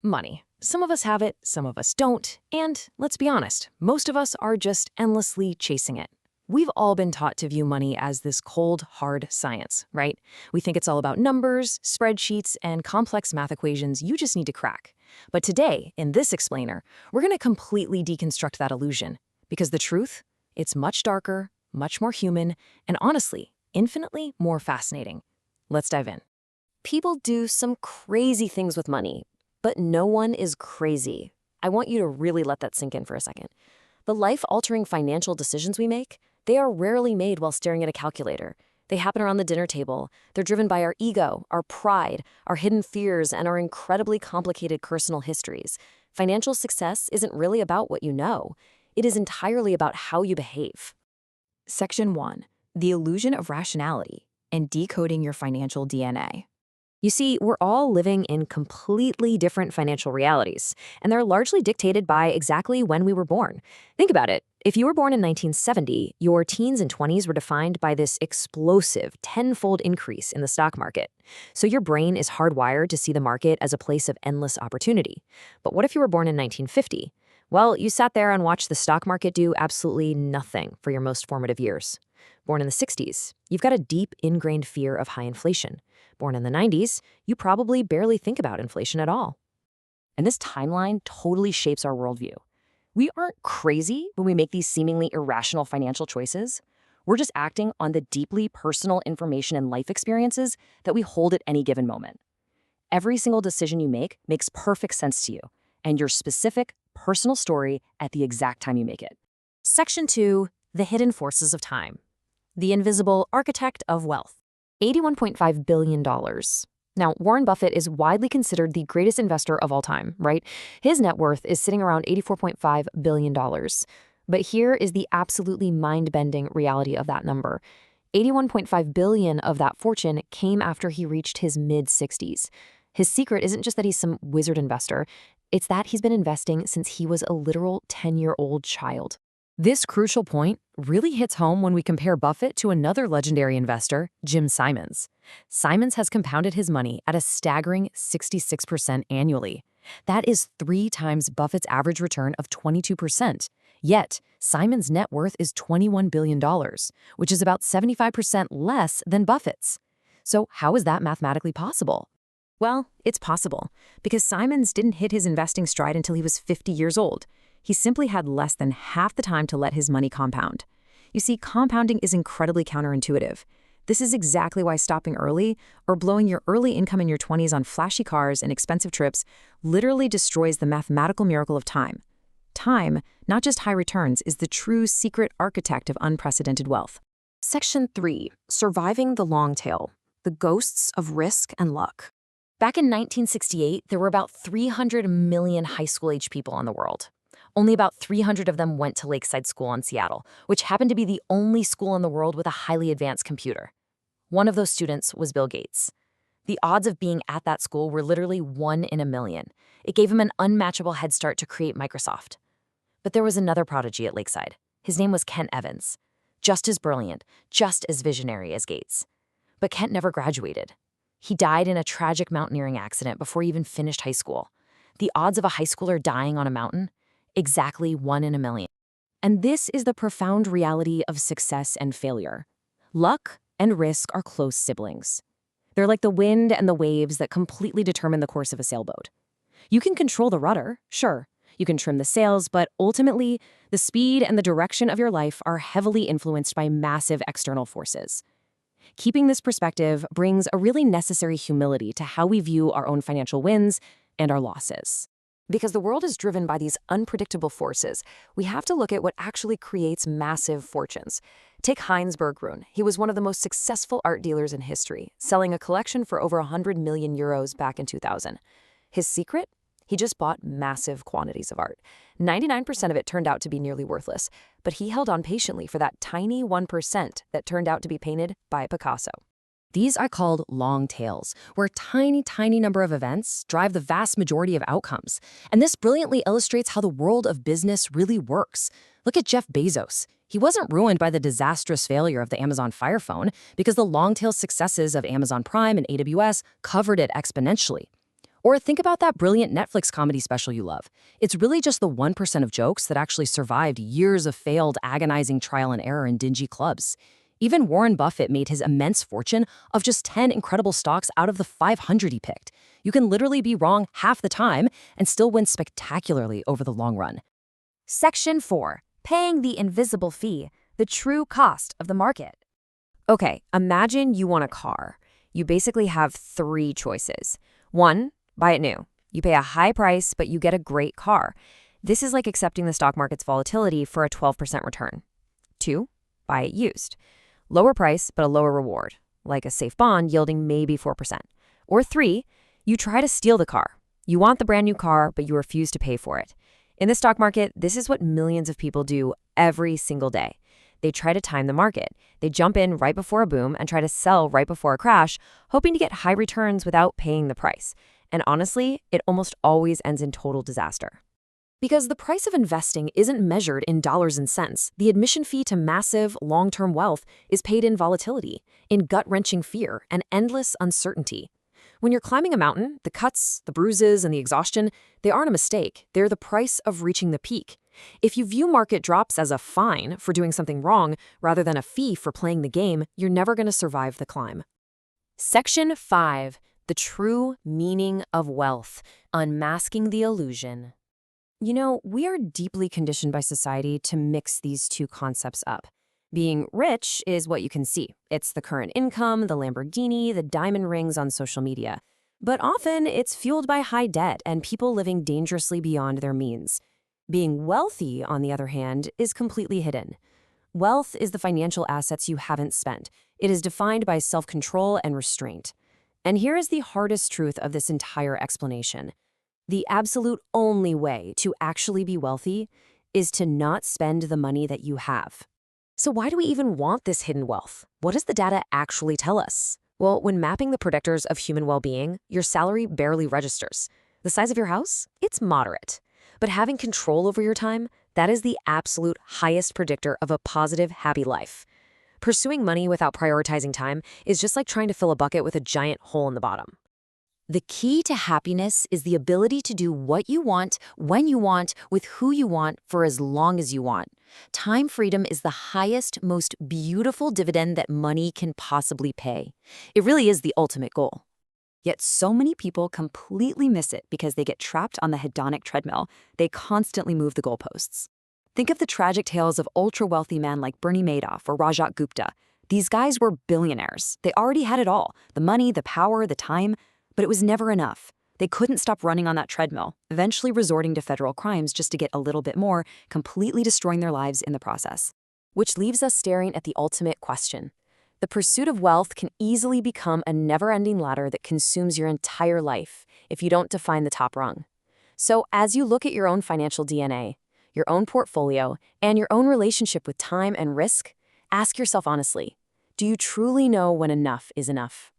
Money. Some of us have it, some of us don't, and let's be honest, most of us are just endlessly chasing it. We've all been taught to view money as this cold, hard science, right? We think it's all about numbers, spreadsheets, and complex math equations you just need to crack. But today, in this explainer, we're going to completely deconstruct that illusion. Because the truth? It's much darker, much more human, and honestly, infinitely more fascinating. Let's dive in. People do some crazy things with money, but no one is crazy. I want you to really let that sink in for a second. The life-altering financial decisions we make, they are rarely made while staring at a calculator. They happen around the dinner table. They're driven by our ego, our pride, our hidden fears, and our incredibly complicated personal histories. Financial success isn't really about what you know. It is entirely about how you behave. Section 1. The illusion of rationality and decoding your financial DNA. You see, we're all living in completely different financial realities, and they're largely dictated by exactly when we were born. Think about it. If you were born in 1970, your teens and 20s were defined by this explosive 10-fold increase in the stock market. So your brain is hardwired to see the market as a place of endless opportunity. But what if you were born in 1950? Well, you sat there and watched the stock market do absolutely nothing for your most formative years. Born in the 60s, you've got a deep ingrained fear of high inflation. Born in the 90s, you probably barely think about inflation at all. And this timeline totally shapes our worldview. We aren't crazy when we make these seemingly irrational financial choices. We're just acting on the deeply personal information and life experiences that we hold at any given moment. Every single decision you make makes perfect sense to you and your specific, personal story at the exact time you make it. Section 2. The hidden forces of time. The invisible architect of wealth. $81.5 billion. Now, Warren Buffett is widely considered the greatest investor of all time, right? His net worth is sitting around $84.5 billion. But here is the absolutely mind-bending reality of that number. $81.5 billion of that fortune came after he reached his mid-60s. His secret isn't just that he's some wizard investor, it's that he's been investing since he was a literal 10-year-old child. This crucial point really hits home when we compare Buffett to another legendary investor, Jim Simons. Simons has compounded his money at a staggering 66% annually. That is 3 times Buffett's average return of 22%. Yet, Simons' net worth is $21 billion, which is about 75% less than Buffett's. So how is that mathematically possible? Well, it's possible, because Simons didn't hit his investing stride until he was 50 years old. He simply had less than half the time to let his money compound. You see, compounding is incredibly counterintuitive. This is exactly why stopping early or blowing your early income in your 20s on flashy cars and expensive trips literally destroys the mathematical miracle of time. Time, not just high returns, is the true secret architect of unprecedented wealth. Section 3. Surviving the long tail. The ghosts of risk and luck. Back in 1968, there were about 300 million high school-age people in the world. Only about 300 of them went to Lakeside School in Seattle, which happened to be the only school in the world with a highly advanced computer. One of those students was Bill Gates. The odds of being at that school were literally 1 in a million. It gave him an unmatchable head start to create Microsoft. But there was another prodigy at Lakeside. His name was Kent Evans. Just as brilliant, just as visionary as Gates. But Kent never graduated. He died in a tragic mountaineering accident before he even finished high school. The odds of a high schooler dying on a mountain? Exactly 1 in a million. And this is the profound reality of success and failure. Luck and risk are close siblings. They're like the wind and the waves that completely determine the course of a sailboat. You can control the rudder, sure. You can trim the sails, but ultimately, the speed and the direction of your life are heavily influenced by massive external forces. Keeping this perspective brings a really necessary humility to how we view our own financial wins and our losses. Because the world is driven by these unpredictable forces, we have to look at what actually creates massive fortunes. Take Heinz Berggruen. He was one of the most successful art dealers in history, selling a collection for over 100 million euros back in 2000. His secret? He just bought massive quantities of art. 99% of it turned out to be nearly worthless, but he held on patiently for that tiny 1% that turned out to be painted by Picasso. These are called long tails, where a tiny number of events drive the vast majority of outcomes. And this brilliantly illustrates how the world of business really works. Look at Jeff Bezos. He wasn't ruined by the disastrous failure of the Amazon Fire Phone because the long tail successes of Amazon Prime and AWS covered it exponentially. Or think about that brilliant Netflix comedy special you love. It's really just the 1% of jokes that actually survived years of failed, agonizing trial and error in dingy clubs. Even Warren Buffett made his immense fortune of just 10 incredible stocks out of the 500 he picked. You can literally be wrong half the time and still win spectacularly over the long run. Section 4. Paying the invisible fee, the true cost of the market. Okay, imagine you want a car. You basically have 3 choices. 1, buy it new. You pay a high price, but you get a great car. This is like accepting the stock market's volatility for a 12% return. 2, buy it used. Lower price, but a lower reward, like a safe bond yielding maybe 4%. Or 3, you try to steal the car. You want the brand new car, but you refuse to pay for it. In the stock market, this is what millions of people do every single day. They try to time the market. They jump in right before a boom and try to sell right before a crash, hoping to get high returns without paying the price. And honestly, it almost always ends in total disaster. Because the price of investing isn't measured in dollars and cents, the admission fee to massive, long-term wealth is paid in volatility, in gut-wrenching fear, and endless uncertainty. When you're climbing a mountain, the cuts, the bruises, and the exhaustion, they aren't a mistake. They're the price of reaching the peak. If you view market drops as a fine for doing something wrong rather than a fee for playing the game, you're never going to survive the climb. Section 5. The true meaning of wealth. Unmasking the illusion. You know, we are deeply conditioned by society to mix these two concepts up. Being rich is what you can see. It's the current income, the Lamborghini, the diamond rings on social media. But often, it's fueled by high debt and people living dangerously beyond their means. Being wealthy, on the other hand, is completely hidden. Wealth is the financial assets you haven't spent. It is defined by self-control and restraint. And here is the hardest truth of this entire explanation. The absolute only way to actually be wealthy is to not spend the money that you have. So why do we even want this hidden wealth? What does the data actually tell us? Well, when mapping the predictors of human well-being, your salary barely registers. The size of your house? It's moderate. But having control over your time, that is the absolute highest predictor of a positive, happy life. Pursuing money without prioritizing time is just like trying to fill a bucket with a giant hole in the bottom. The key to happiness is the ability to do what you want, when you want, with who you want, for as long as you want. Time freedom is the highest, most beautiful dividend that money can possibly pay. It really is the ultimate goal. Yet so many people completely miss it because they get trapped on the hedonic treadmill. They constantly move the goalposts. Think of the tragic tales of ultra-wealthy men like Bernie Madoff or Rajat Gupta. These guys were billionaires. They already had it all, the money, the power, the time, but it was never enough. They couldn't stop running on that treadmill, eventually resorting to federal crimes just to get a little bit more, completely destroying their lives in the process. Which leaves us staring at the ultimate question. The pursuit of wealth can easily become a never-ending ladder that consumes your entire life if you don't define the top rung. So as you look at your own financial DNA, your own portfolio, and your own relationship with time and risk, ask yourself honestly, do you truly know when enough is enough?